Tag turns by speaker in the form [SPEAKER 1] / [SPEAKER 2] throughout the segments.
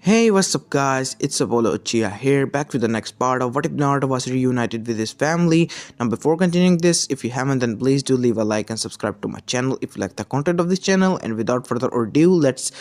[SPEAKER 1] Hey, what's up guys, it's Apollo Uchiha here, back with the next part of What If Naruto was reunited with his family. Now before continuing this, if you haven't then please do leave a like and subscribe to my channel if you like the content of this channel, and without further ado, let's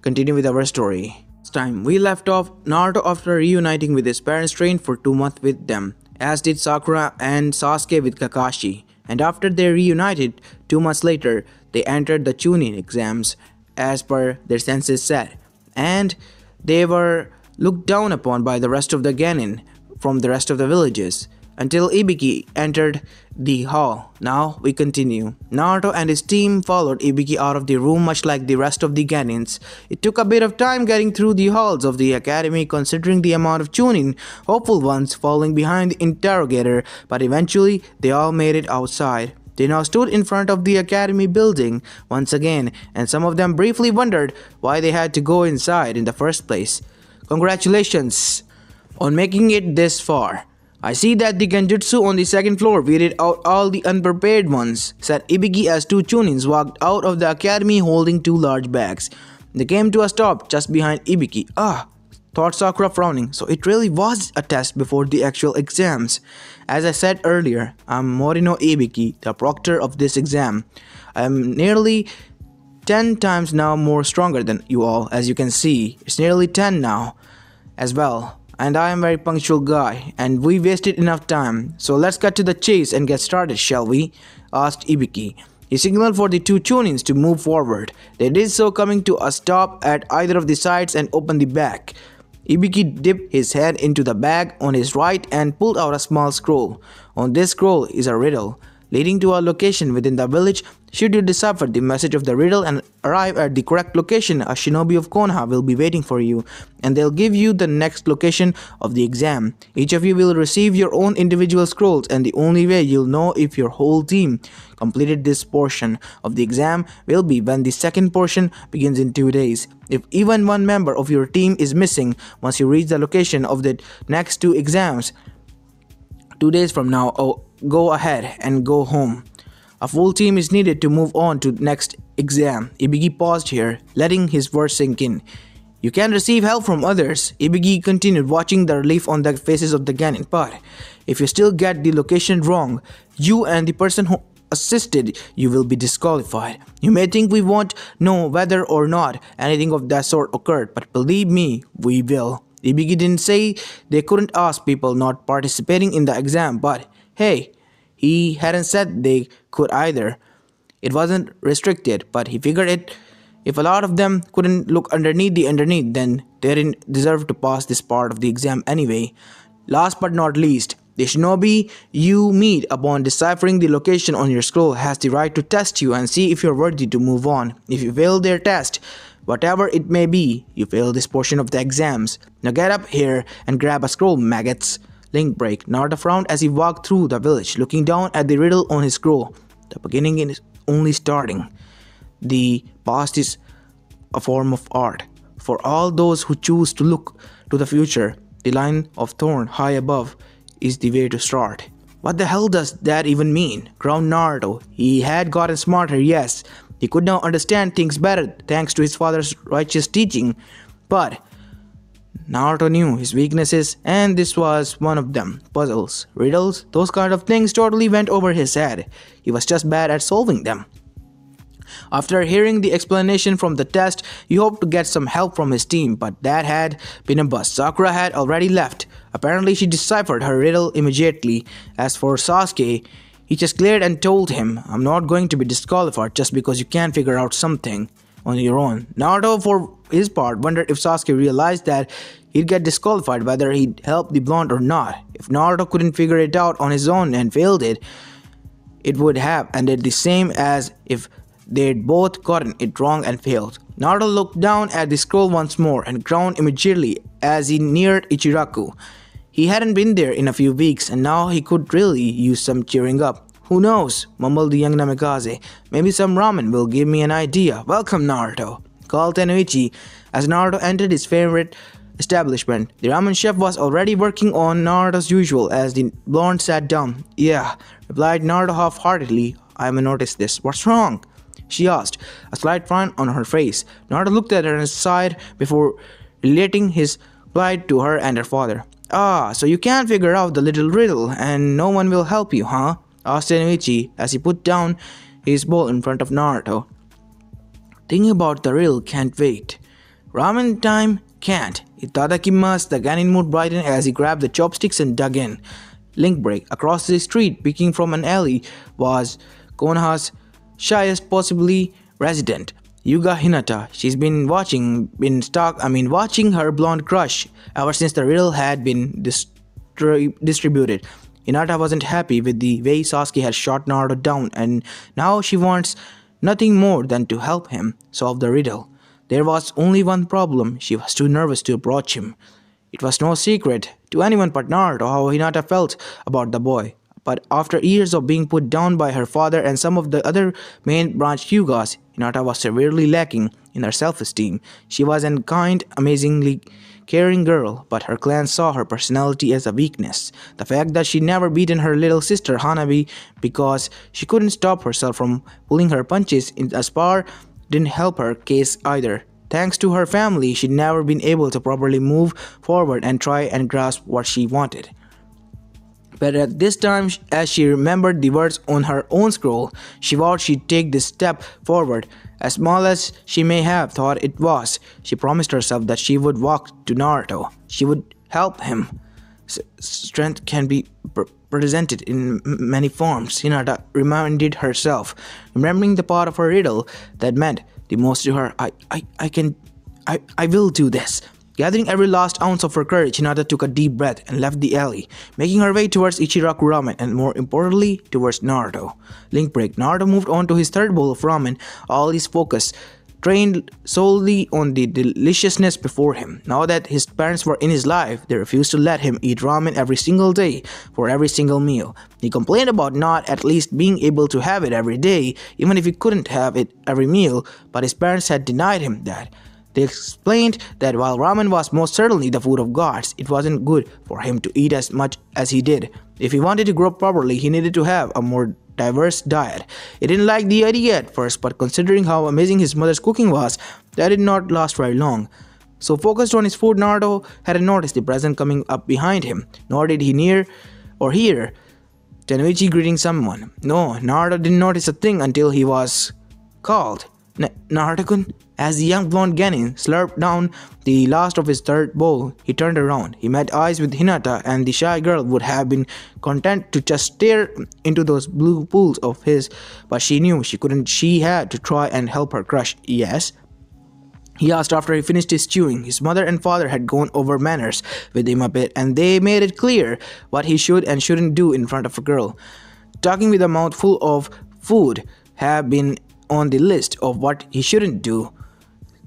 [SPEAKER 1] continue with our story. Last time we left off, Naruto after reuniting with his parents trained for 2 months with them, as did Sakura and Sasuke with Kakashi. And after they reunited, 2 months later, they entered the Chunin exams as per their senses said. And they were looked down upon by the rest of the Genin from the rest of the villages until Ibiki entered the hall. Now we continue. Naruto and his team followed Ibiki out of the room much like the rest of the Genins. It took a bit of time getting through the halls of the academy considering the amount of Chunin hopeful ones falling behind the interrogator, but eventually they all made it outside. They now stood in front of the academy building once again, and some of them briefly wondered why they had to go inside in the first place. Congratulations on making it this far. I see that the genjutsu on the second floor weeded out all the unprepared ones, said Ibiki as two Chunins walked out of the academy holding 2 large bags. They came to a stop just behind Ibiki. Thought Sakura frowning, so it really was a test before the actual exams. As I said earlier, I'm Morino Ibiki, the proctor of this exam. I am nearly 10 times now more stronger than you all, as you can see. It's nearly 10 now as well. And I am a very punctual guy, and we wasted enough time. So let's cut to the chase and get started, shall we? Asked Ibiki. He signaled for the 2 Chunins to move forward. They did so, coming to a stop at either of the sides and opened the bag. Ibiki dipped his head into the bag on his right and pulled out a small scroll. On this scroll is a riddle, leading to a location within the village. Should you decipher the message of the riddle and arrive at the correct location, a shinobi of Konoha will be waiting for you, and they'll give you the next location of the exam. Each of you will receive your own individual scrolls, and the only way you'll know if your whole team completed this portion of the exam will be when the second portion begins in 2 days. If even one member of your team is missing once you reach the location of the next 2 exams, 2 days from now, go ahead and go home. A full team is needed to move on to next exam. Ibiki paused here, letting his words sink in. You can receive help from others. Ibiki continued, watching the relief on the faces of the Genin. But if you still get the location wrong, you and the person who assisted you will be disqualified. You may think we won't know whether or not anything of that sort occurred, but believe me, we will. Ibiki didn't say they couldn't ask people not participating in the exam, but hey, he hadn't said they could either. It wasn't restricted, but he figured it. If a lot of them couldn't look underneath, then they didn't deserve to pass this part of the exam anyway. Last but not least, the shinobi you meet upon deciphering the location on your scroll has the right to test you and see if you're worthy to move on. If you fail their test, whatever it may be, you fail this portion of the exams. Now get up here and grab a scroll, maggots. Link break. Naruto frowned as he walked through the village, looking down at the riddle on his scroll. The beginning is only starting. The past is a form of art. For all those who choose to look to the future, the line of thorn high above is the way to start. What the hell does that even mean? Ground Naruto. He had gotten smarter, yes. He could now understand things better thanks to his father's righteous teaching. But Naruto knew his weaknesses, and this was one of them. Puzzles, riddles, those kind of things totally went over his head. He was just bad at solving them. After hearing the explanation from the test, he hoped to get some help from his team, but that had been a bust. Sakura had already left. Apparently she deciphered her riddle immediately. As for Sasuke, he just glared and told him, I'm not going to be disqualified just because you can't figure out something on your own. Naruto, for his part, wondered if Sasuke realized that he'd get disqualified whether he'd help the blonde or not. If Naruto couldn't figure it out on his own and failed it, it would have ended the same as if they'd both gotten it wrong and failed. Naruto looked down at the scroll once more and groaned immediately as he neared Ichiraku. He hadn't been there in a few weeks, and now he could really use some cheering up. Who knows, mumbled the young Namikaze. Maybe some ramen will give me an idea. Welcome, Naruto, called Tenoichi as Naruto entered his favorite establishment. The ramen chef was already working on Naruto's usual as the blonde sat down. Yeah, replied Naruto half-heartedly. I haven't noticed this. What's wrong? She asked, a slight frown on her face. Naruto looked at her and sighed before relating his plight to her and her father. Ah, so you can't figure out the little riddle, and no one will help you, huh? Asked Tenoichi as he put down his bowl in front of Naruto. Thinking about the riddle can't wait. Ramen time can't. Itadakimasu, the Ganin mood brightened as he grabbed the chopsticks and dug in. Link break. Across the street, peeking from an alley, was Konoha's shyest possibly resident, Yuga Hinata. She's watching her blonde crush ever since the riddle had been distributed. Hinata wasn't happy with the way Sasuke had shot Naruto down, and now she wants nothing more than to help him solve the riddle. There was only one problem: she was too nervous to approach him. It was no secret to anyone but Naruto how Hinata felt about the boy. But after years of being put down by her father and some of the other main branch Hyugas, Hinata was severely lacking in her self-esteem. She was a kind, amazingly caring girl, but her clan saw her personality as a weakness. The fact that she never beaten her little sister Hanabi because she couldn't stop herself from pulling her punches in a spar didn't help her case either. Thanks to her family, she'd never been able to properly move forward and try and grasp what she wanted. But at this time, as she remembered the words on her own scroll, she vowed she'd take this step forward, as small as she may have thought it was. She promised herself that she would walk to Naruto. She would help him. Strength can be presented in many forms, Hinata reminded herself, remembering the part of her riddle that meant the most to her. I will do this. Gathering every last ounce of her courage, Hinata took a deep breath and left the alley, making her way towards Ichiraku Ramen and more importantly, towards Naruto. Link break. Naruto moved on to his third bowl of ramen, all his focus trained solely on the deliciousness before him. Now that his parents were in his life, they refused to let him eat ramen every single day for every single meal. He complained about not at least being able to have it every day, even if he couldn't have it every meal, but his parents had denied him that. They explained that while ramen was most certainly the food of gods, it wasn't good for him to eat as much as he did. If he wanted to grow properly, he needed to have a more diverse diet. He didn't like the idea at first, but considering how amazing his mother's cooking was, that did not last very long. So focused on his food, Naruto hadn't noticed the present coming up behind him, nor did he hear Tenoichi greeting someone. No, Naruto didn't notice a thing until he was called. Naruto-kun? As the young blonde genin slurped down the last of his third bowl, he turned around. He met eyes with Hinata, and the shy girl would have been content to just stare into those blue pools of his, but she knew she couldn't. She had to try and help her crush. Yes? He asked after he finished his chewing. His mother and father had gone over manners with him a bit, and they made it clear what he should and shouldn't do in front of a girl. Talking with a mouthful of food had been on the list of what he shouldn't do.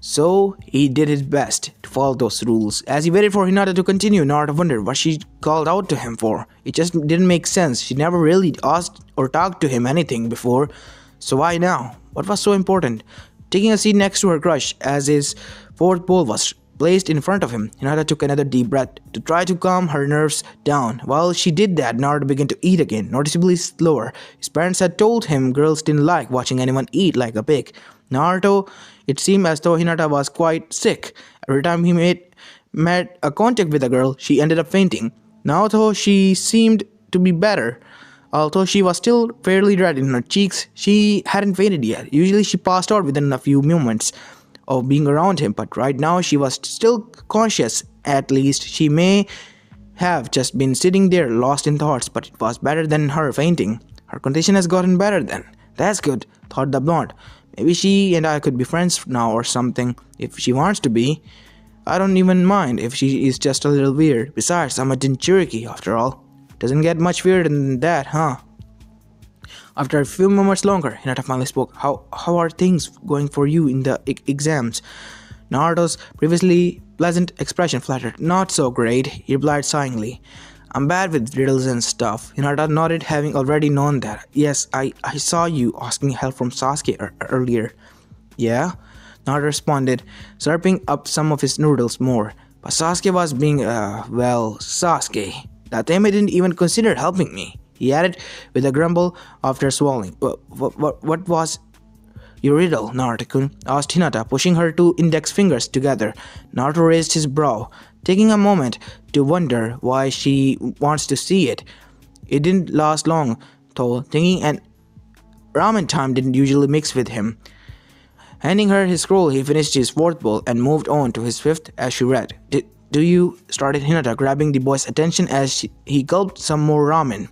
[SPEAKER 1] So he did his best to follow those rules. As he waited for Hinata to continue, Naruto wondered what she called out to him for. It just didn't make sense. She never really asked or talked to him anything before. So why now? What was so important? Taking a seat next to her crush as his fourth bowl was placed in front of him, Hinata took another deep breath to try to calm her nerves down. While she did that, Naruto began to eat again, noticeably slower. His parents had told him girls didn't like watching anyone eat like a pig. Naruto, it seemed as though Hinata was quite sick. Every time he met a contact with a girl, she ended up fainting. Now though she seemed to be better, although she was still fairly red in her cheeks, she hadn't fainted yet. Usually she passed out within a few moments of being around him, but right now she was still conscious. At least she may have just been sitting there lost in thoughts, but it was better than her fainting. Her condition has gotten better then. That's good, thought the blonde. Maybe she and I could be friends now or something, if she wants to be. I don't even mind if she is just a little weird. Besides, I'm a Jinchuriki after all. Doesn't get much weirder than that, huh? After a few moments longer, Hinata finally spoke. How are things going for you in the exams? Naruto's previously pleasant expression flattered. Not so great, he replied sighingly. I'm bad with riddles and stuff. Hinata nodded, having already known that. Yes, I saw you asking help from Sasuke earlier. Yeah? Naruto responded, slurping up some of his noodles more. But Sasuke was being, Sasuke. That time I didn't even consider helping me. He added with a grumble after swallowing. What was "Your riddle, Naruto-kun," asked Hinata, pushing her two index fingers together. Naruto raised his brow, taking a moment to wonder why she wants to see it. It didn't last long, though, thinking and ramen time didn't usually mix with him. Handing her his scroll, he finished his fourth bowl and moved on to his fifth as she read. Do you? Started Hinata, grabbing the boy's attention as he gulped some more ramen.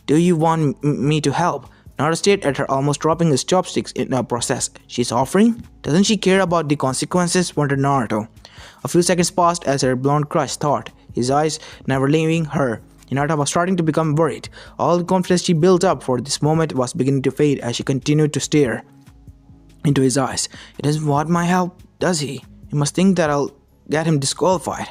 [SPEAKER 1] Do you want me to help? Naruto stared at her, almost dropping his chopsticks in a process. She's offering? Doesn't she care about the consequences? Wondered Naruto. A few seconds passed as her blonde crush thought, his eyes never leaving her. Hinata was starting to become worried. All the confidence she built up for this moment was beginning to fade as she continued to stare into his eyes. He doesn't want my help, does he? He must think that I'll get him disqualified.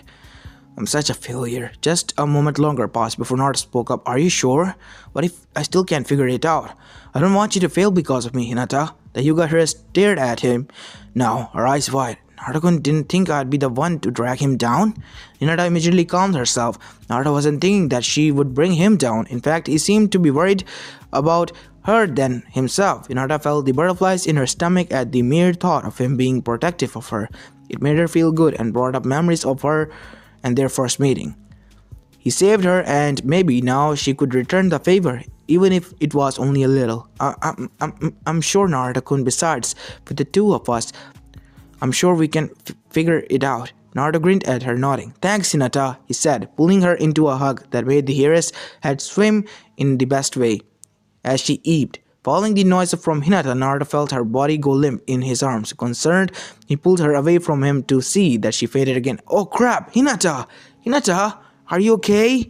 [SPEAKER 1] I'm such a failure. Just a moment longer passed before Naruto spoke up. Are you sure? What if I still can't figure it out? I don't want you to fail because of me, Hinata. The Hyuga hero stared at him, now her eyes wide. Naruto didn't think I'd be the one to drag him down. Hinata immediately calmed herself. Naruto wasn't thinking that she would bring him down. In fact, he seemed to be worried about her than himself. Hinata felt the butterflies in her stomach at the mere thought of him being protective of her. It made her feel good and brought up memories of her and their first meeting. He saved her, and maybe now she could return the favor, even if it was only a little. I'm sure Naruto-kun. Besides, with the two of us, I'm sure we can figure it out. Naruto grinned at her, nodding. Thanks, Hinata, he said, pulling her into a hug that made the heiress head swim in the best way as she ebbed. Following the noise from Hinata, Naruto felt her body go limp in his arms. Concerned, he pulled her away from him to see that she faded again. Oh crap! Hinata! Hinata! Are you okay?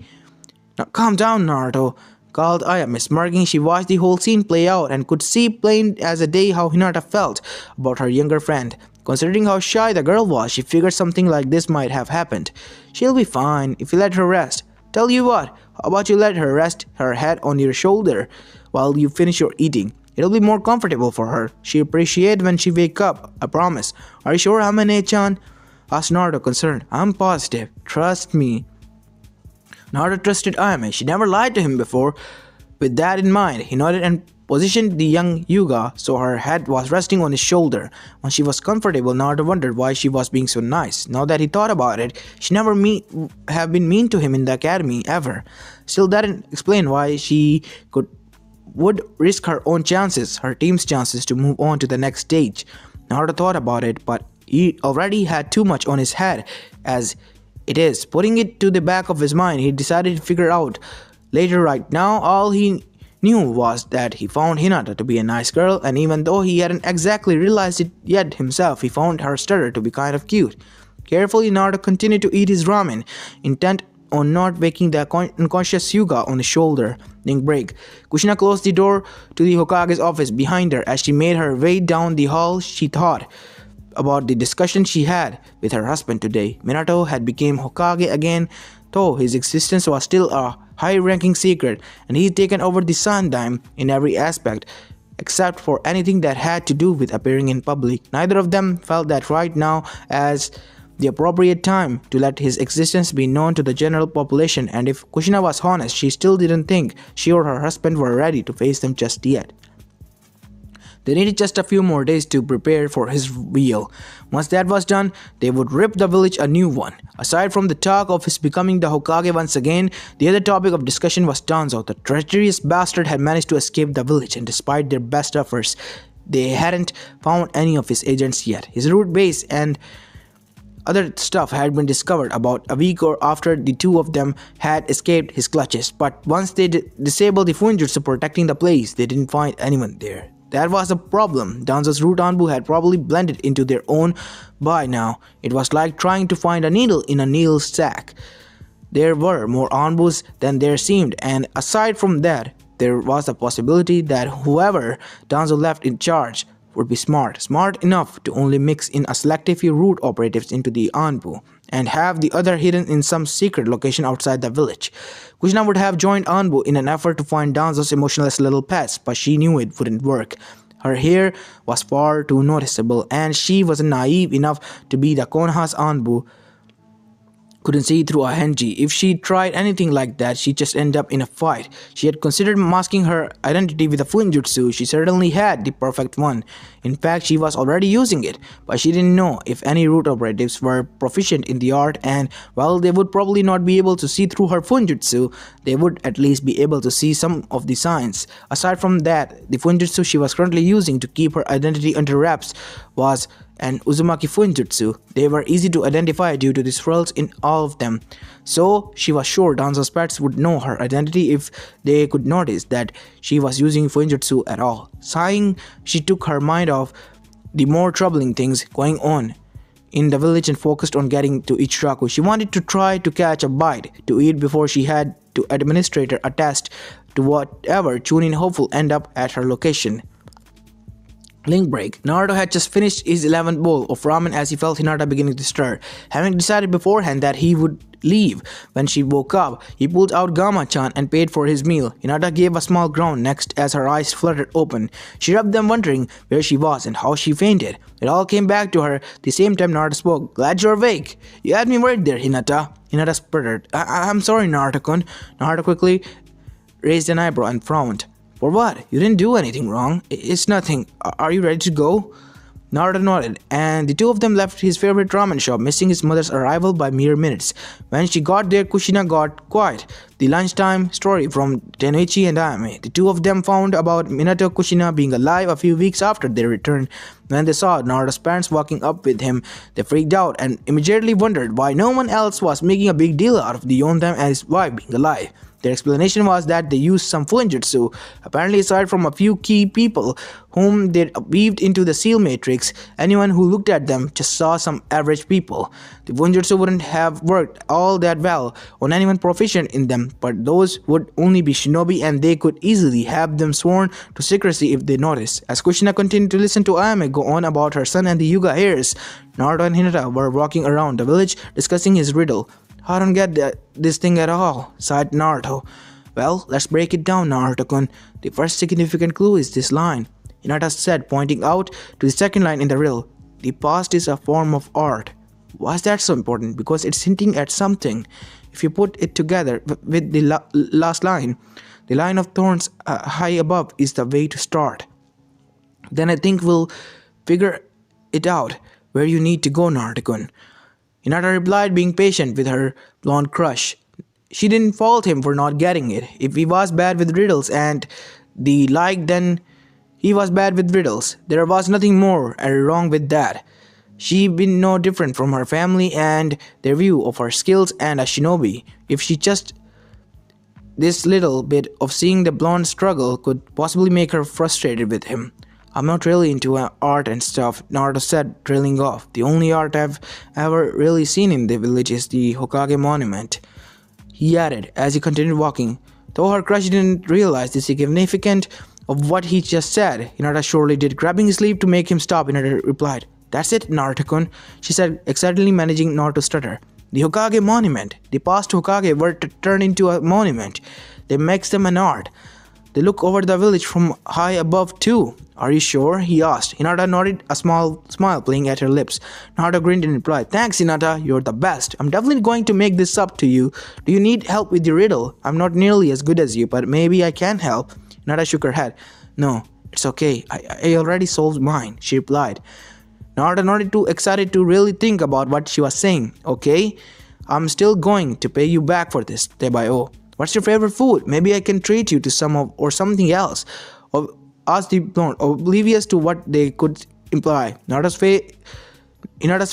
[SPEAKER 1] Now calm down, Naruto, called Ayame, smirking. She watched the whole scene play out and could see plain as a day how Hinata felt about her younger friend. Considering how shy the girl was, she figured something like this might have happened. She'll be fine if you let her rest. Tell you what, how about you let her rest her head on your shoulder while you finish your eating? It'll be more comfortable for her. She appreciate when she wake up, I promise. Are you sure, Amane-chan? Asked Naruto, concerned. I'm positive. Trust me. Naruto trusted Ayame. She never lied to him before. With that in mind, he nodded and positioned the young Hyuga so her head was resting on his shoulder. When she was comfortable, Naruto wondered why she was being so nice. Now that he thought about it, she never have been mean to him in the academy, ever. Still, that didn't explain why she would risk her own chances, her team's chances to move on to the next stage. Naruto thought about it, but he already had too much on his head as it is. Putting it to the back of his mind, he decided to figure out later. Right now, all he knew was that he found Hinata to be a nice girl, and even though he hadn't exactly realized it yet himself, he found her stutter to be kind of cute. Carefully, Naruto continued to eat his ramen, intent on not waking the unconscious Hyuga on his shoulder. During break, Kushina closed the door to the Hokage's office behind her. As she made her way down the hall, she thought about the discussion she had with her husband today. Minato had become Hokage again, though his existence was still a high-ranking secret, and he'd taken over the Sandime in every aspect, except for anything that had to do with appearing in public. Neither of them felt that right now as the appropriate time to let his existence be known to the general population, and if Kushina was honest, she still didn't think she or her husband were ready to face them just yet. They needed just a few more days to prepare for his reveal. Once that was done, they would rip the village a new one. Aside from the talk of his becoming the Hokage once again, the other topic of discussion was Danzo. The treacherous bastard had managed to escape the village, and despite their best efforts, they hadn't found any of his agents yet. His root base and other stuff had been discovered about a week or after the two of them had escaped his clutches. But once they disabled the Fuinjutsu protecting the place, they didn't find anyone there. That was the problem. Danzo's root Anbu had probably blended into their own by now. It was like trying to find a needle in a needle sack. There were more Anbus than there seemed, and aside from that, there was a possibility that whoever Danzo left in charge would be smart enough to only mix in a selective few root operatives into the Anbu and have the other hidden in some secret location outside the village. Kushina would have joined Anbu in an effort to find Danzo's emotionless little pets, but she knew it wouldn't work. Her hair was far too noticeable, and she wasn't naive enough to be the Konoha's Anbu couldn't see through a hanji. If she tried anything like that, she'd just end up in a fight. She had considered masking her identity with a funjutsu. She certainly had the perfect one. In fact, she was already using it, but she didn't know if any root operatives were proficient in the art, and while they would probably not be able to see through her funjutsu, they would at least be able to see some of the signs. Aside from that, the funjutsu she was currently using to keep her identity under wraps was and Uzumaki Funjutsu. They were easy to identify due to the swirls in all of them. So she was sure Danzo's pets would know her identity if they could notice that she was using Funjutsu at all. Sighing, she took her mind off the more troubling things going on in the village and focused on getting to Ichiraku. She wanted to try to catch a bite to eat before she had to administer a test to whatever Chunin hopeful end up at her location. Link break. Naruto had just finished his 11th bowl of ramen as he felt Hinata beginning to stir. Having decided beforehand that he would leave when she woke up, he pulled out Gama-chan and paid for his meal. Hinata gave a small groan next as her eyes fluttered open. She rubbed them wondering where she was and how she fainted. It all came back to her the same time Naruto spoke. "Glad you're awake. You had me worried there, Hinata." Hinata sputtered. I'm sorry, Naruto-kun." Naruto quickly raised an eyebrow and frowned. "For what? You didn't do anything wrong. It's nothing. Are you ready to go?" Naruto nodded, and the two of them left his favorite ramen shop, missing his mother's arrival by mere minutes. When she got there, Kushina got quiet. The lunchtime story from Tenoichi and Ayame. The two of them found about Minato Kushina being alive a few weeks after their return. When they saw Naruto's parents walking up with him, they freaked out and immediately wondered why no one else was making a big deal out of the Yondam and his wife being alive. Their explanation was that they used some funjutsu. Apparently, aside from a few key people whom they weaved into the seal matrix, anyone who looked at them just saw some average people. The funjutsu wouldn't have worked all that well on anyone proficient in them, but those would only be shinobi and they could easily have them sworn to secrecy if they noticed. As Kushina continued to listen to Ayame go on about her son and the Yuga heirs, Naruto and Hinata were walking around the village discussing his riddle. "I don't get this thing at all," sighed Naruto. "Well, let's break it down, Naruto-kun. The first significant clue is this line," Hinata said, pointing out to the second line in the riddle. "The past is a form of art." Why is that so important? Because it's hinting at something. If you put it together with the last line, the line of thorns high above is the way to start. Then I think we'll figure it out where you need to go, Naruto-kun. Hinata replied, being patient with her blonde crush. She didn't fault him for not getting it. If he was bad with riddles and the like, then he was bad with riddles. There was nothing more wrong with that. She'd been no different from her family and their view of her skills and a shinobi. If she just this little bit of seeing the blonde struggle could possibly make her frustrated with him. "I'm not really into art and stuff," Naruto said, trailing off. "The only art I've ever really seen in the village is the Hokage monument," he added as he continued walking. Though her crush didn't realize the significance of what he just said, Hinata surely did. Grabbing his sleeve to make him stop, Hinata replied, "That's it, Naruto-kun," she said, excitedly managing not to stutter. "The Hokage monument. The past Hokage were turned into a monument. They makes them an art. They look over the village from high above too." "Are you sure?" he asked. Hinata nodded, a small smile playing at her lips. Naruto grinned and replied, "Thanks, Hinata. You're the best. I'm definitely going to make this up to you. Do you need help with the riddle? I'm not nearly as good as you, but maybe I can help." Hinata shook her head. "No, it's okay. I already solved mine," she replied. Naruto nodded, too excited to really think about what she was saying. "Okay, I'm still going to pay you back for this, Tebayo. What's your favorite food? Maybe I can treat you to some of or something else," asked the blonde, oblivious to what they could imply. Hinata's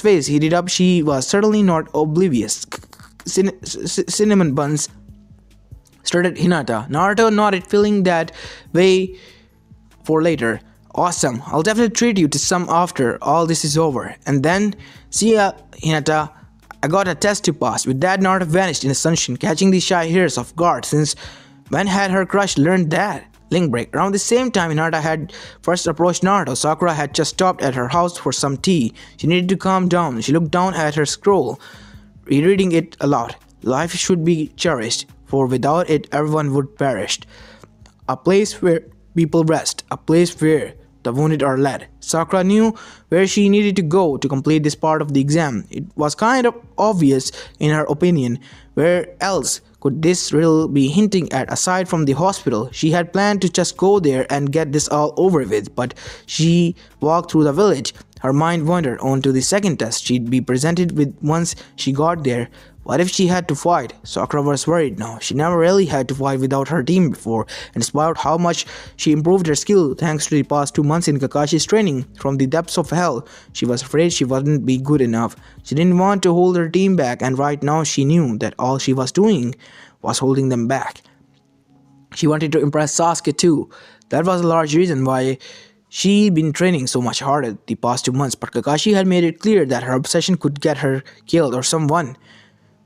[SPEAKER 1] face heated up. She was certainly not oblivious. "Cinnamon buns," started Hinata. Naruto nodded, feeling that way for later. "Awesome. I'll definitely treat you to some after all this is over. And then, see ya, Hinata. I got a test to pass." With that, Naruto vanished in the sunshine, catching the shy hairs off guard. Since when had her crush learned that? Link break. Around the same time Hinata had first approached Naruto, Sakura had just stopped at her house for some tea. She needed to calm down. She looked down at her scroll, rereading it aloud. "Life should be cherished, for without it everyone would perish. A place where people rest, a place where the wounded are led. Sakura knew where she needed to go to complete this part of the exam. It was kind of obvious, in her opinion. Where else could this riddle be hinting at aside from the hospital? She had planned to just go there and get this all over with, but she walked through the village. Her mind wandered on to the second test she'd be presented with once she got there. What if she had to fight? Sakura was worried now. She never really had to fight without her team before, and despite how much she improved her skill thanks to the past 2 months in Kakashi's training from the depths of hell, she was afraid she wouldn't be good enough. She didn't want to hold her team back, and right now she knew that all she was doing was holding them back. She wanted to impress Sasuke too. That was a large reason why she'd been training so much harder the past 2 months, but Kakashi had made it clear that her obsession could get her killed or someone.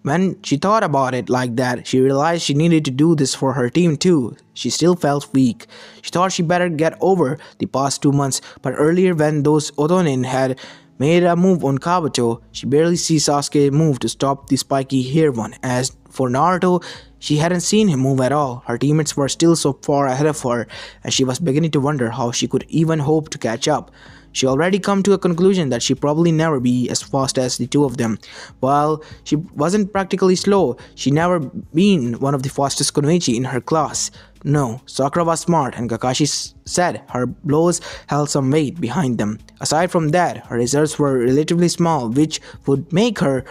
[SPEAKER 1] When she thought about it like that, she realized she needed to do this for her team too. She still felt weak. She thought she better get over the past 2 months, but earlier when those Otonin had made a move on Kabuto, she barely see Sasuke move to stop the spiky hair one. As for Naruto, she hadn't seen him move at all. Her teammates were still so far ahead of her, and she was beginning to wonder how she could even hope to catch up. She already come to a conclusion that she probably never be as fast as the two of them. While she wasn't practically slow, she never been one of the fastest Kunoichi in her class. No, Sakura was smart, and Kakashi said her blows held some weight behind them. Aside from that, her reserves were relatively small, which would make her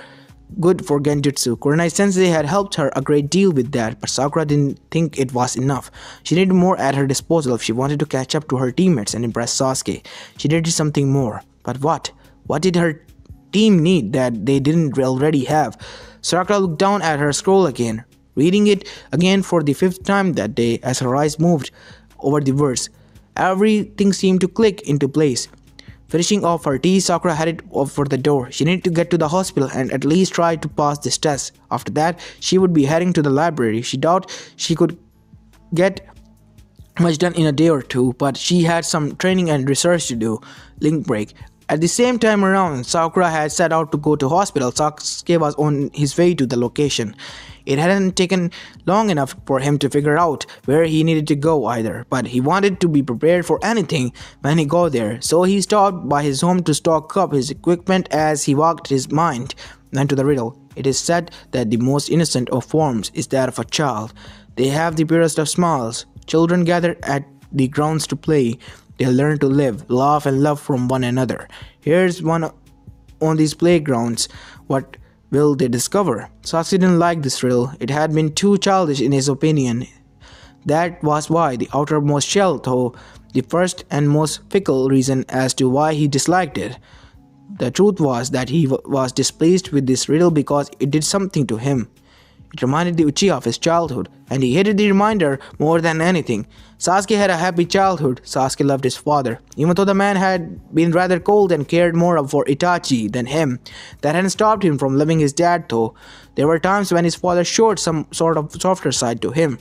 [SPEAKER 1] good for Genjutsu. Kurenai-sensei had helped her a great deal with that, but Sakura didn't think it was enough. She needed more at her disposal if she wanted to catch up to her teammates and impress Sasuke. She needed something more. But what? What did her team need that they didn't already have? Sakura looked down at her scroll again, reading it again for the 5th time that day as her eyes moved over the words. Everything seemed to click into place. Finishing off her tea, Sakura headed off for the door. She needed to get to the hospital and at least try to pass this test. After that, she would be heading to the library. She doubted she could get much done in a day or two, but she had some training and research to do. Link break. At the same time around, Sakura had set out to go to hospital. Sasuke was on his way to the location. It hadn't taken long enough for him to figure out where he needed to go either, but he wanted to be prepared for anything when he got there, so he stopped by his home to stock up his equipment. As he walked, his mind went to the riddle. It is said that the most innocent of forms is that of a child. They have the purest of smiles. Children gather at the grounds to play. They learn to live, laugh, and love from one another. Here's one on these playgrounds. What will they discover? Sasuke didn't like this riddle. It had been too childish in his opinion. That was why the outermost shell, though the first and most fickle reason as to why he disliked it. The truth was that he was displeased with this riddle because it did something to him. It reminded the Uchiha of his childhood, and he hated the reminder more than anything. Sasuke had a happy childhood. Sasuke loved his father. Even though the man had been rather cold and cared more for Itachi than him, that hadn't stopped him from loving his dad though. There were times when his father showed some sort of softer side to him.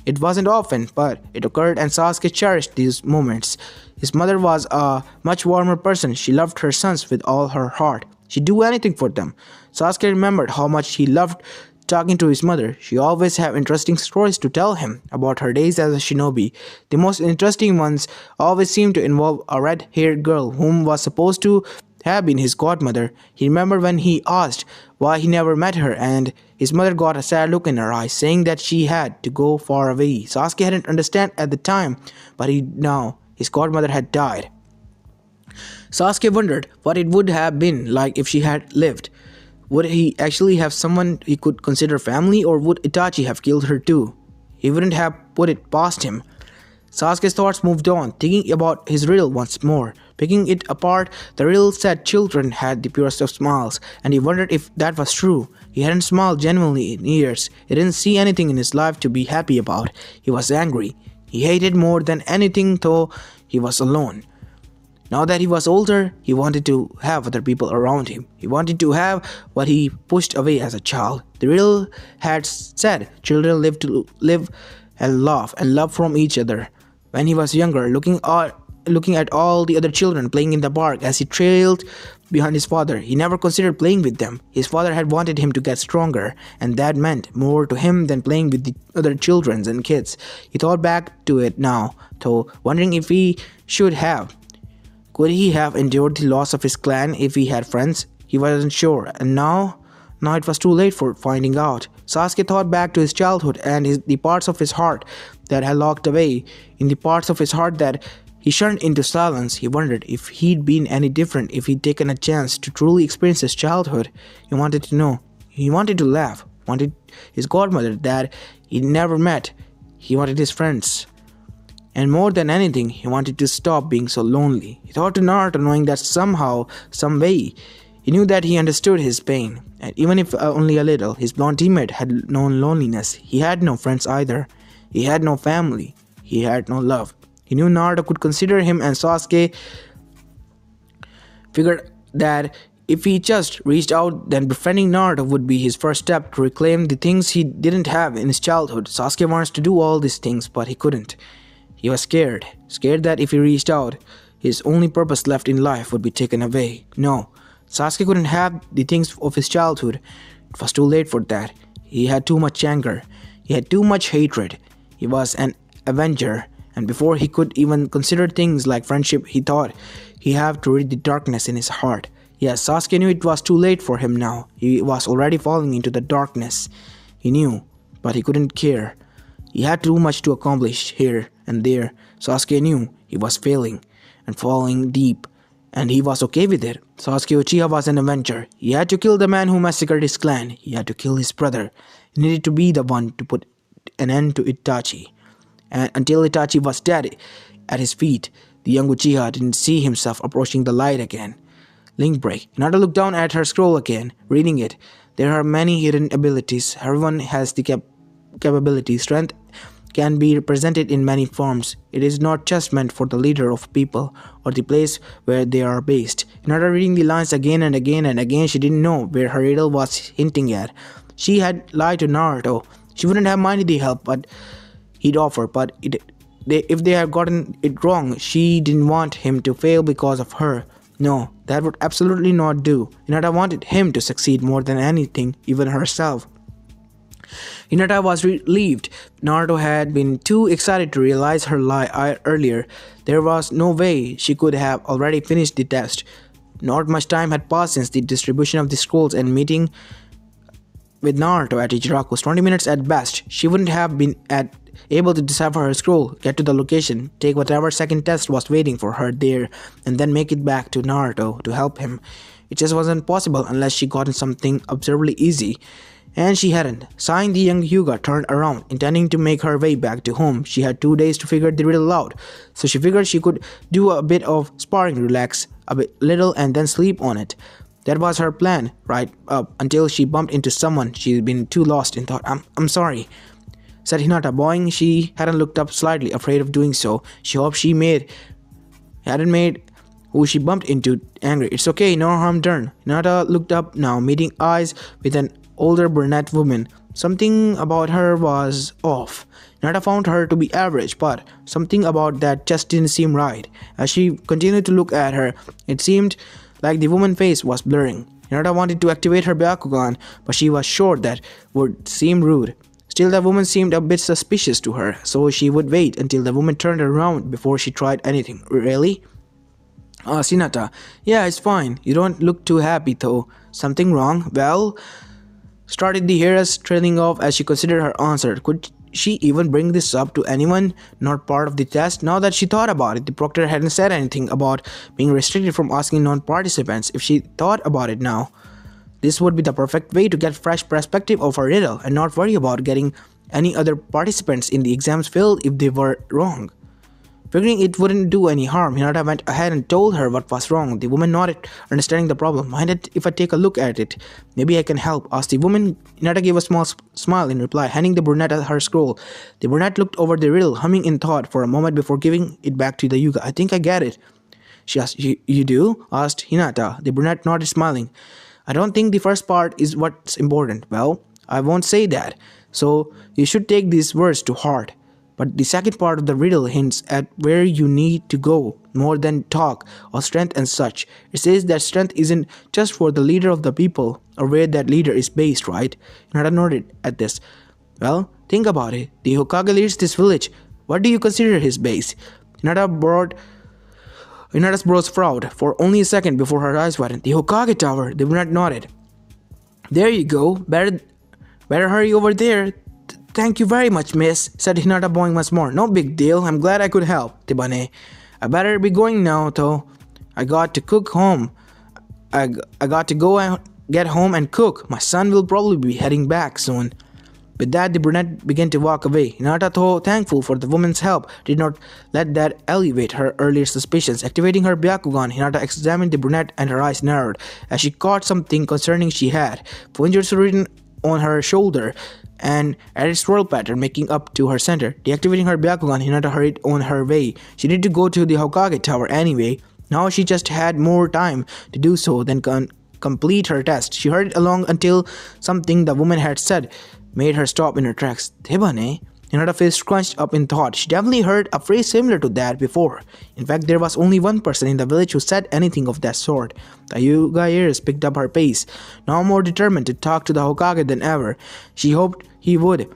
[SPEAKER 1] It wasn't often, but it occurred, and Sasuke cherished these moments. His mother was a much warmer person. She loved her sons with all her heart. She'd do anything for them. Sasuke remembered how much he loved talking to his mother. She always had interesting stories to tell him about her days as a shinobi. The most interesting ones always seemed to involve a red-haired girl whom was supposed to have been his godmother. He remembered when he asked why he never met her, and his mother got a sad look in her eyes, saying that she had to go far away. Sasuke hadn't understood at the time, but now his godmother had died. Sasuke wondered what it would have been like if she had lived. Would he actually have someone he could consider family, or would Itachi have killed her too? He wouldn't have put it past him. Sasuke's thoughts moved on, thinking about his riddle once more. Picking it apart, the riddle said children had the purest of smiles, and he wondered if that was true. He hadn't smiled genuinely in years. He didn't see anything in his life to be happy about. He was angry. He hated more than anything, though he was alone. Now that he was older, he wanted to have other people around him. He wanted to have what he pushed away as a child. The riddle had said children live to live and love from each other. When he was younger, looking at all the other children playing in the park as he trailed behind his father, he never considered playing with them. His father had wanted him to get stronger, and that meant more to him than playing with the other children and kids. He thought back to it now, though, wondering if he should have. Could he have endured the loss of his clan if he had friends? He wasn't sure, and now it was too late for finding out. Sasuke thought back to his childhood and the parts of his heart that had locked away. In the parts of his heart that he shunned into silence, he wondered if he'd been any different if he'd taken a chance to truly experience his childhood. He wanted to know. He wanted to laugh. Wanted his godmother that he never met. He wanted his friends. And more than anything, he wanted to stop being so lonely. He thought to Naruto, knowing that somehow, some way, he knew that he understood his pain. And even if only a little, his blonde teammate had known loneliness. He had no friends either. He had no family. He had no love. He knew Naruto could consider him, and Sasuke figured that if he just reached out, then befriending Naruto would be his first step to reclaim the things he didn't have in his childhood. Sasuke wants to do all these things, but he couldn't. He was scared that if he reached out, his only purpose left in life would be taken away. No, Sasuke couldn't have the things of his childhood. It was too late for that. He had too much anger. He had too much hatred. He was an avenger, and before he could even consider things like friendship, he thought he had to rid the darkness in his heart. Yes, Sasuke knew it was too late for him now. He was already falling into the darkness. He knew, but he couldn't care. He had too much to accomplish here and there. Sasuke knew he was failing and falling deep, and he was okay with it. Sasuke Uchiha was an avenger. He had to kill the man who massacred his clan. He had to kill his brother. He needed to be the one to put an end to Itachi. And until Itachi was dead at his feet, the young Uchiha didn't see himself approaching the light again. Link break. Hinata looked down at her scroll again, reading it. There are many hidden abilities. Everyone has the capability. Strength can be represented in many forms. It is not just meant for the leader of people or the place where they are based. Hinata reading the lines again and again and again, she didn't know where her riddle was hinting at. She had lied to Naruto. She wouldn't have minded the help he'd offer, but if they had gotten it wrong, she didn't want him to fail because of her. No, that would absolutely not do. Hinata wanted him to succeed more than anything, even herself. Hinata was relieved. Naruto had been too excited to realize her lie earlier. There was no way she could have already finished the test. Not much time had passed since the distribution of the scrolls and meeting with Naruto at Ichiraku's. 20 minutes at best. She wouldn't have been able to decipher her scroll, get to the location, take whatever second test was waiting for her there, and then make it back to Naruto to help him. It just wasn't possible unless she gotten something observably easy. And she hadn't. Sighing, the young Hyuga turned around, intending to make her way back to home. She had 2 days to figure the riddle out, so she figured she could do a bit of sparring, relax little, and then sleep on it. That was her plan, right up until she bumped into someone she'd been too lost in thought. I'm sorry, said Hinata, bowing. She hadn't looked up, slightly afraid of doing so. She hoped she hadn't made who she bumped into angry. It's okay, no harm done. Hinata looked up now, meeting eyes with an older brunette woman. Something about her was off. Hinata found her to be average, but something about that just didn't seem right. As she continued to look at her, it seemed like the woman's face was blurring. Hinata wanted to activate her Byakugan, but she was sure that would seem rude. Still, the woman seemed a bit suspicious to her, so she would wait until the woman turned around before she tried anything. Really? Asked Hinata. Yeah, it's fine. You don't look too happy though. Something wrong? Well, started the heiress, trailing off as she considered her answer. Could she even bring this up to anyone not part of the test? Now that she thought about it, the proctor hadn't said anything about being restricted from asking non-participants. If she thought about it now, this would be the perfect way to get fresh perspective of her riddle and not worry about getting any other participants in the exams failed if they were wrong. Figuring it wouldn't do any harm, Hinata went ahead and told her what was wrong. The woman nodded, understanding the problem. Mind if I take a look at it? Maybe I can help, asked the woman. Hinata gave a small smile in reply, handing the brunette her scroll. The brunette looked over the riddle, humming in thought for a moment before giving it back to the Hyuga. I think I get it. She asked. You do? Asked Hinata. The brunette nodded, smiling. I don't think the first part is what's important. Well, I won't say that. So you should take these words to heart. But the second part of the riddle hints at where you need to go, more than talk or strength and such. It says that strength isn't just for the leader of the people, or where that leader is based, right? Hinata nodded at this. Well, think about it. The Hokage leads this village. What do you consider his base? Hinata brought Hinata's brows frowned for only a second before her eyes widened. The Hokage Tower, the brunette nodded. There you go. Better hurry over there. Thank you very much, miss, said Hinata, bowing once more. No big deal. I'm glad I could help, Tebane. I better be going now, though. I got to cook home. I got to go and get home and cook. My son will probably be heading back soon. With that, the brunette began to walk away. Hinata, though thankful for the woman's help, did not let that elevate her earlier suspicions. Activating her Byakugan, Hinata examined the brunette and her eyes narrowed as she caught something concerning she had. Fujitsu written on her shoulder and added swirl pattern making up to her center. Deactivating her Byakugan, Hinata hurried on her way. She needed to go to the Hokage Tower anyway. Now she just had more time to do so than complete her test. She hurried along until something the woman had said made her stop in her tracks. Tebane? Hinata's face scrunched up in thought. She definitely heard a phrase similar to that before. In fact, there was only one person in the village who said anything of that sort. The Hyuga ears picked up her pace, now more determined to talk to the Hokage than ever. She hoped he would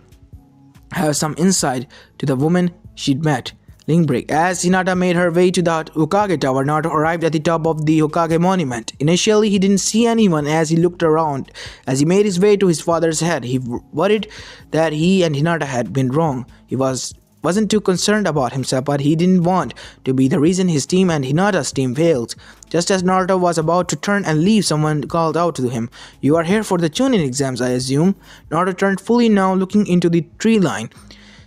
[SPEAKER 1] have some insight to the woman she'd met. Lingbreak. As Hinata made her way to the Hokage Tower, Naruto arrived at the top of the Hokage monument. Initially, he didn't see anyone as he looked around. As he made his way to his father's head, he worried that he and Hinata had been wrong. He wasn't too concerned about himself, but he didn't want to be the reason his team and Hinata's team failed. Just as Naruto was about to turn and leave, someone called out to him, "You are here for the Chunin exams, I assume?" Naruto turned fully now, looking into the tree line.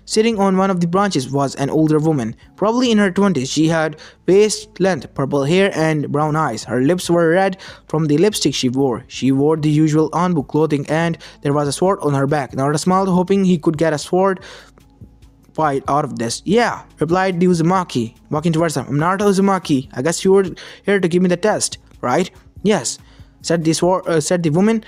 [SPEAKER 1] Sitting on one of the branches was an older woman, probably in her 20s. She had waist-length purple hair and brown eyes. Her lips were red from the lipstick she wore. She wore the usual Anbu clothing and there was a sword on her back. Naruto smiled, hoping he could get a sword fight out of this. "Yeah," replied the Uzumaki, walking towards him. "I'm Naruto Uzumaki. I guess you were here to give me the test, right?" "Yes," said the woman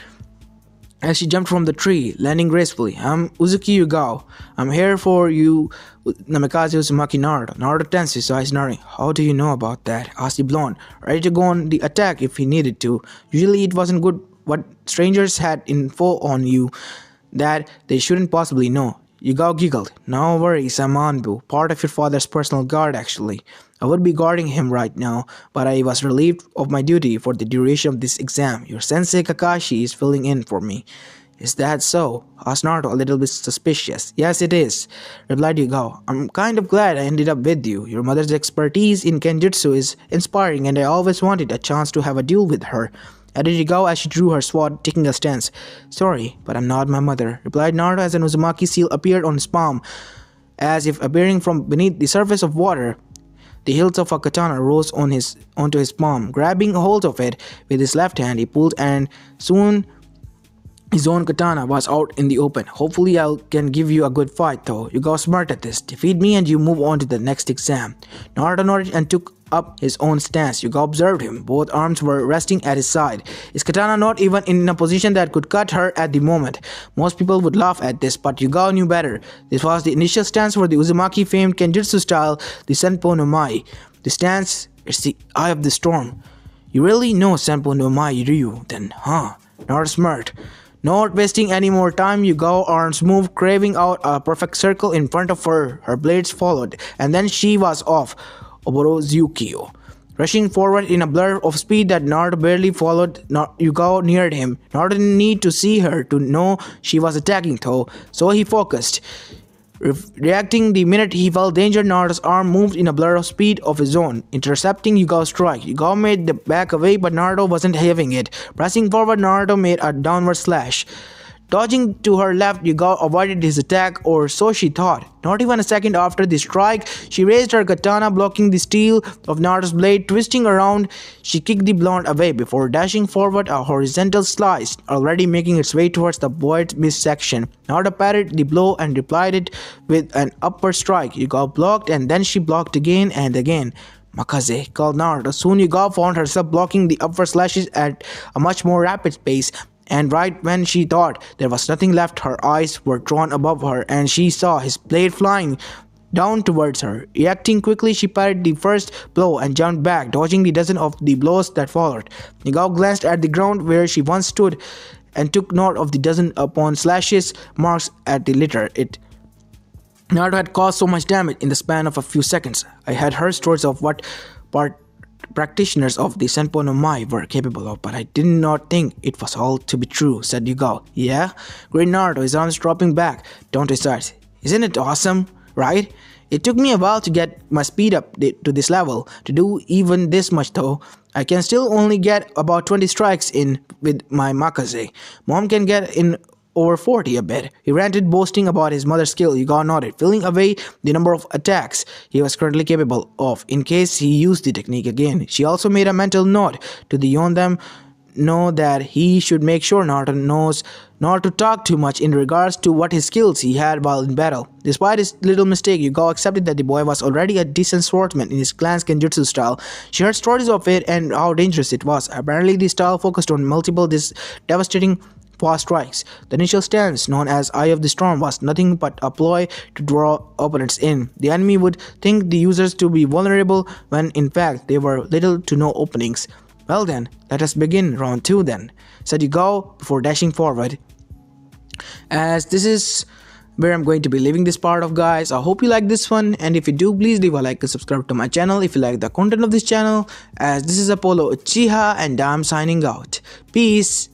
[SPEAKER 1] as she jumped from the tree, landing gracefully. "I'm Uzuki Yugao. I'm here for you, Namikaze Uzumaki Naruto." Naruto tensed his eyes, nodding. "How do you know about that?" asked the blonde, ready to go on the attack if he needed to. Usually it wasn't good what strangers had info on you that they shouldn't possibly know. Yugao giggled. "No worries, I'm Anbu, part of your father's personal guard actually. I would be guarding him right now, but I was relieved of my duty for the duration of this exam. Your sensei Kakashi is filling in for me." "Is that so?" asked Naruto, a little bit suspicious. "Yes, it is," replied Yugao. "I'm kind of glad I ended up with you. Your mother's expertise in Kenjutsu is inspiring and I always wanted a chance to have a duel with her," added Yugao as she drew her sword, taking a stance. "Sorry, but I'm not my mother," replied Naruto as an Uzumaki seal appeared on his palm. As if appearing from beneath the surface of water, the hilt of a katana rose onto his palm. Grabbing a hold of it with his left hand, he pulled and soon his own katana was out in the open. "Hopefully I can give you a good fight though. You got smart at this. Defeat me and you move on to the next exam." Naruto nodded and took up his own stance. Yuga observed him. Both arms were resting at his side. His katana not even in a position that could cut her at the moment. Most people would laugh at this, but Yuga knew better. This was the initial stance for the Uzumaki famed Kenjutsu style, the Senpo no Mai. The stance is the eye of the storm. "You really know Senpo no Mai, do you? Then, huh?" Naruto smirked. Not wasting any more time, Yugao's arms moved, carving out a perfect circle in front of her. Her blades followed, and then she was off. Oborozyukyo. Rushing forward in a blur of speed that Naruto barely followed, Yugao neared him. Naruto didn't need to see her to know she was attacking though, so he focused. Reacting the minute he felt danger, Naruto's arm moved in a blur of speed of his own, intercepting Yugao's strike. Yugao made the back away, but Naruto wasn't having it. Pressing forward, Naruto made a downward slash. Dodging to her left, Yugao avoided his attack, or so she thought. Not even a second after the strike, she raised her katana, blocking the steel of Naruto's blade. Twisting around, she kicked the blonde away before dashing forward a horizontal slice, already making its way towards the boy's midsection. Naruto parried the blow and replied it with an upper strike. Yugao blocked, and then she blocked again and again. "Makaze," called Naruto. Soon Yugao found herself blocking the upward slashes at a much more rapid pace. And right when she thought there was nothing left, her eyes were drawn above her and she saw his blade flying down towards her. Reacting quickly, she parried the first blow and jumped back, dodging the dozen of the blows that followed. Nigao glanced at the ground where she once stood and took note of the dozen upon slashes marks at the litter. Naruto had caused so much damage in the span of a few seconds. I had heard stories of what part practitioners of the Senpon no Mai were capable of, but I did not think it was all to be true, said Yugao. Yeah? Great Naruto, his arms dropping back. Don't restart. Isn't it awesome? Right? It took me a while to get my speed up to this level. To do even this much though, I can still only get about 20 strikes in with my Makaze. Mom can get in over 40 a bit. He ranted, boasting about his mother's skill. Yuga nodded, filling away the number of attacks he was currently capable of in case he used the technique again. She also made a mental note to the Yondam know that he should make sure Naruto knows not to talk too much in regards to what his skills he had while in battle. Despite his little mistake, Yuga accepted that the boy was already a decent swordsman in his clan's genjutsu style. She heard stories of it and how dangerous it was. Apparently, the style focused on multiple devastating fast strikes. The initial stance, known as Eye of the Storm, was nothing but a ploy to draw opponents in. The enemy would think the users to be vulnerable when in fact there were little to no openings. Well then, let us begin round 2 then, said Yugao before dashing forward. As this is where I'm going to be leaving this part of, guys. I hope you like this one, and if you do, please leave a like and subscribe to my channel if you like the content of this channel, as this is Apollo Uchiha and I'm signing out. Peace.